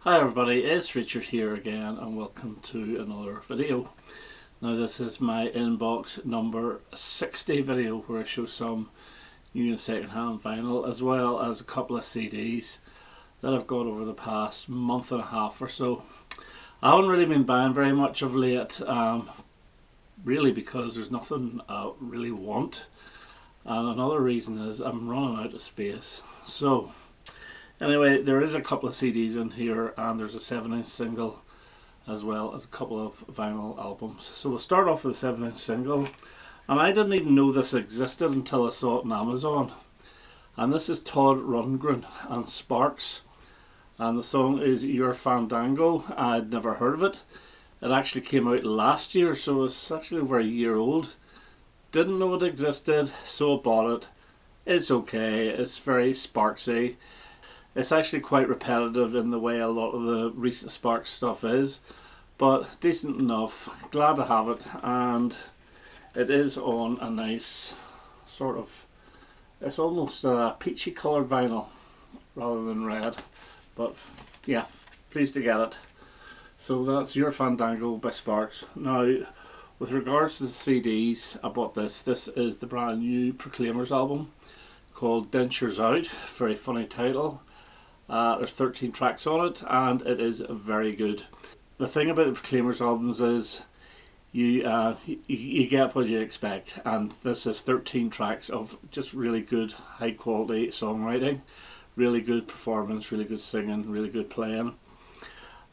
Hi everybody, it's Richard here again and welcome to another video. Now this is my inbox number 60 video where I show some new and second hand vinyl as well as a couple of CDs that I've got over the past month and a half or so. I haven't really been buying very much of late, really because there's nothing I really want, and another reason is I'm running out of space. So anyway, there is a couple of CDs in here and there's a 7-inch single as well as a couple of vinyl albums. So we'll start off with the 7-inch single, and I didn't even know this existed until I saw it on Amazon. And this is Todd Rundgren and Sparks, and the song is Your Fandango. I'd never heard of it. It actually came out last year, so it's actually over a year old. Didn't know it existed, so I bought it. It's okay, it's very Sparksy. It's actually quite repetitive in the way a lot of the recent Sparks stuff is, but decent enough. Glad to have it, and it is on a nice sort of, it's almost a peachy coloured vinyl rather than red, but yeah, pleased to get it. So that's Your Fandango by Sparks. Now, with regards to the CDs, I bought this. This is the brand new Proclaimers album called Dentures Out. Very funny title. There's 13 tracks on it and it is very good. The thing about the Proclaimers albums is you get what you expect, and this is 13 tracks of just really good high quality songwriting, really good performance, really good singing, really good playing.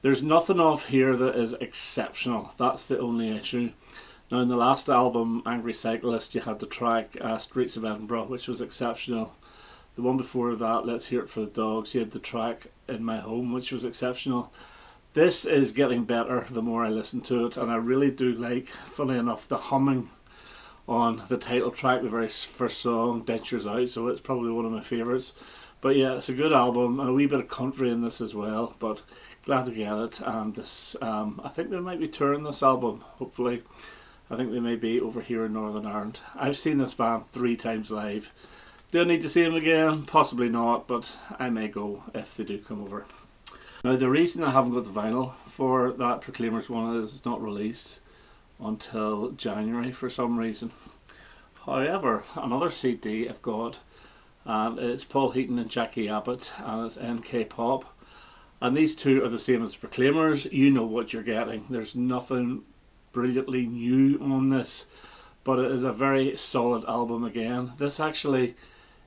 There's nothing off here that is exceptional. That's the only issue. Now, in the last album, Angry Cyclist, you had the track Streets of Edinburgh, which was exceptional. The one before that, Let's Hear It for the Dogs, you had the track In My Home, which was exceptional. This is getting better the more I listen to it, and I really do like, funny enough, the humming on the title track, the very first song, Dentures Out, so it's probably one of my favourites. But yeah, it's a good album, and a wee bit of country in this as well, but glad to get it. And this, I think they might be touring this album, hopefully. I think they may be over here in Northern Ireland. I've seen this band 3 times live. Do I need to see them again? Possibly not, but I may go if they do come over. Now, the reason I haven't got the vinyl for that Proclaimers one is it's not released until January for some reason. However, another CD I've got, and it's Paul Heaton and Jackie Abbott, and it's NK Pop. And these two are the same as Proclaimers. You know what you're getting. There's nothing brilliantly new on this, but it is a very solid album again. This actually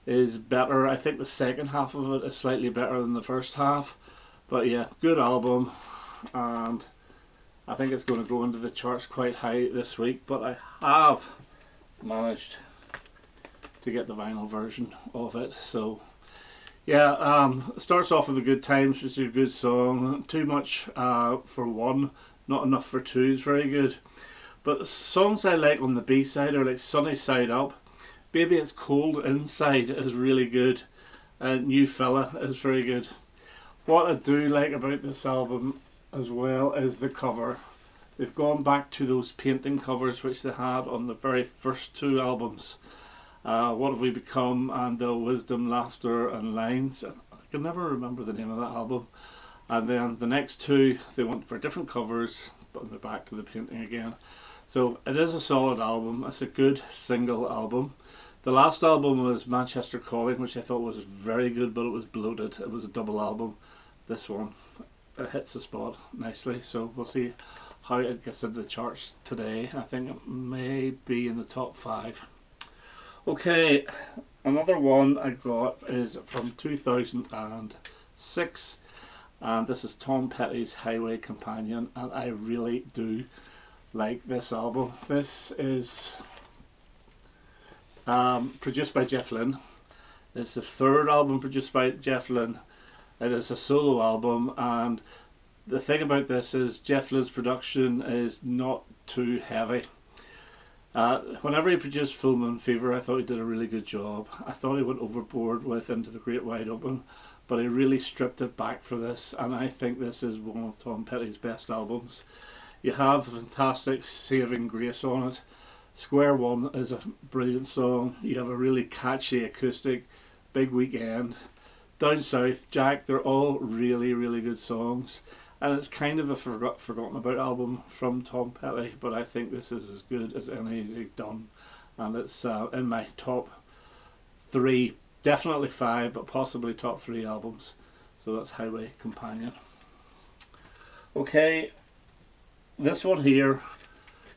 is better. I think the second half of it is slightly better than the first half, but yeah, good album, and I think it's going to go into the charts quite high this week. But I have managed to get the vinyl version of it, so yeah, it starts off with a Good Times, which is a good song. Too much for one, not enough for two is very good. But the songs I like on the B side are like Sunny Side Up, Baby It's Cold Inside is really good, and New Fella is very good. What I do like about this album as well is the cover. They've gone back to those painting covers which they had on the very first 2 albums. What Have We Become and Wisdom, Laughter and Lines. I can never remember the name of that album. And then the next 2 they went for different covers, but they're back to the painting again. So it is a solid album. It's a good single album. The last album was Manchester Calling, which I thought was very good, but it was bloated. It was a double album. This one, it hits the spot nicely, so we'll see how it gets into the charts today. I think it may be in the top 5. Okay, another one I got is from 2006, and this is Tom Petty's Highway Companion, and I really do like this album. This is produced by Jeff Lynne. It's the 3rd album produced by Jeff Lynne. It is a solo album, and the thing about this is Jeff Lynne's production is not too heavy. Whenever he produced Full Moon Fever, I thought he did a really good job. I thought he went overboard with Into the Great Wide Open, but he really stripped it back for this, and I think this is one of Tom Petty's best albums. You have fantastic Saving Grace on it. Square One is a brilliant song. You have a really catchy acoustic, Big Weekend. Down South, Jack, they're all really, really good songs. And it's kind of a forgotten about album from Tom Petty, but I think this is as good as any he's done. And it's in my top 3, definitely 5, but possibly top 3 albums. So that's Highway Companion. Okay, this one here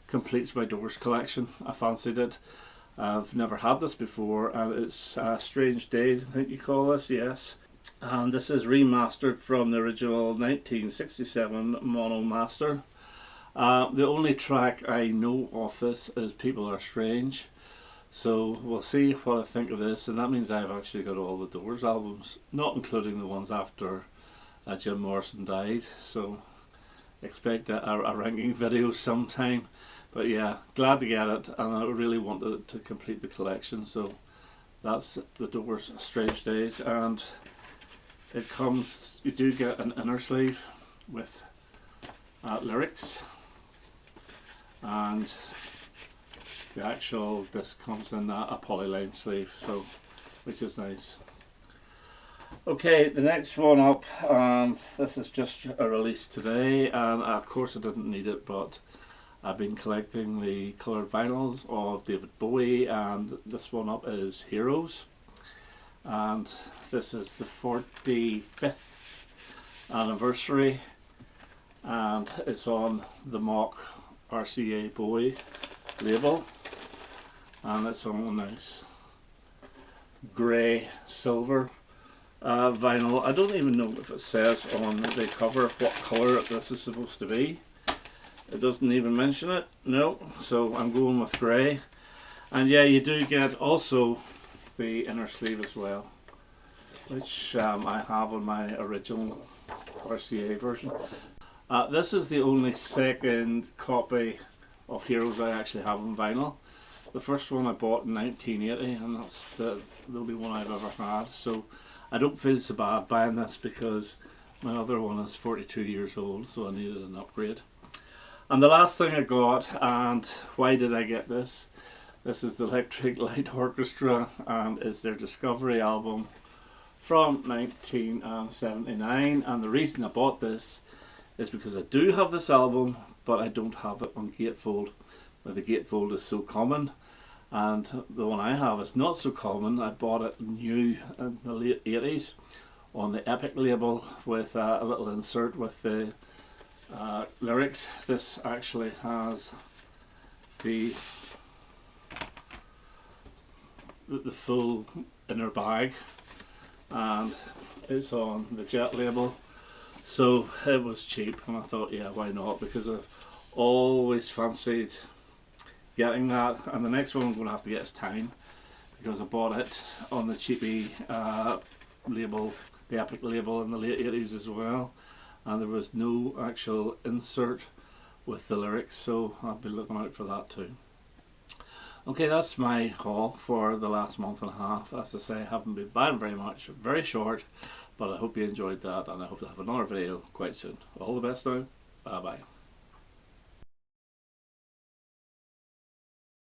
completes my Doors collection. I fancied it. I've never had this before, and it's Strange Days, I think you call this, yes. And this is remastered from the original 1967 mono master. The only track I know of this is People Are Strange, so we'll see what I think of this. And that means I've actually got all the Doors albums, not including the ones after Jim Morrison died, so expect a ranking video sometime. But yeah, glad to get it, and I really wanted it to complete the collection, so that's the Doors Strange Days. And it comes, you do get an inner sleeve with lyrics, and the actual disc comes in a polyline sleeve, so which is nice. Okay, the next one up, this is just a release today, and of course I didn't need it, but I've been collecting the coloured vinyls of David Bowie, and this one up is Heroes. And this is the 45th anniversary, and it's on the mock RCA Bowie label, and it's on a nice grey silver vinyl. I don't even know if it says on the cover what colour this is supposed to be. It doesn't even mention it, no, so I'm going with grey. And yeah, you do get also the inner sleeve as well, which I have on my original RCA version. This is the only second copy of Heroes I actually have on vinyl. The first one I bought in 1980, and that's the only one I've ever had, so I don't feel so bad buying this because my other one is 42 years old, so I needed an upgrade. And the last thing I got, and why did I get this? This is the Electric Light Orchestra, and it's their Discovery album from 1979. And the reason I bought this is because I do have this album, but I don't have it on gatefold. Well, the gatefold is so common, and the one I have is not so common. I bought it new in the late 80s on the Epic label with a little insert with the lyrics. This actually has the full inner bag, and it's on the Jet label, so it was cheap, and I thought, yeah, why not, because I've always fancied getting that. And the next one I'm going to have to get is Time, because I bought it on the cheapy label, the Epic label, in the late 80s as well, and there was no actual insert with the lyrics, so I'll be looking out for that too. Okay, that's my haul for the last month and a half. As I say, I haven't been buying very much, very short, but I hope you enjoyed that, and I hope to have another video quite soon. All the best now, bye bye.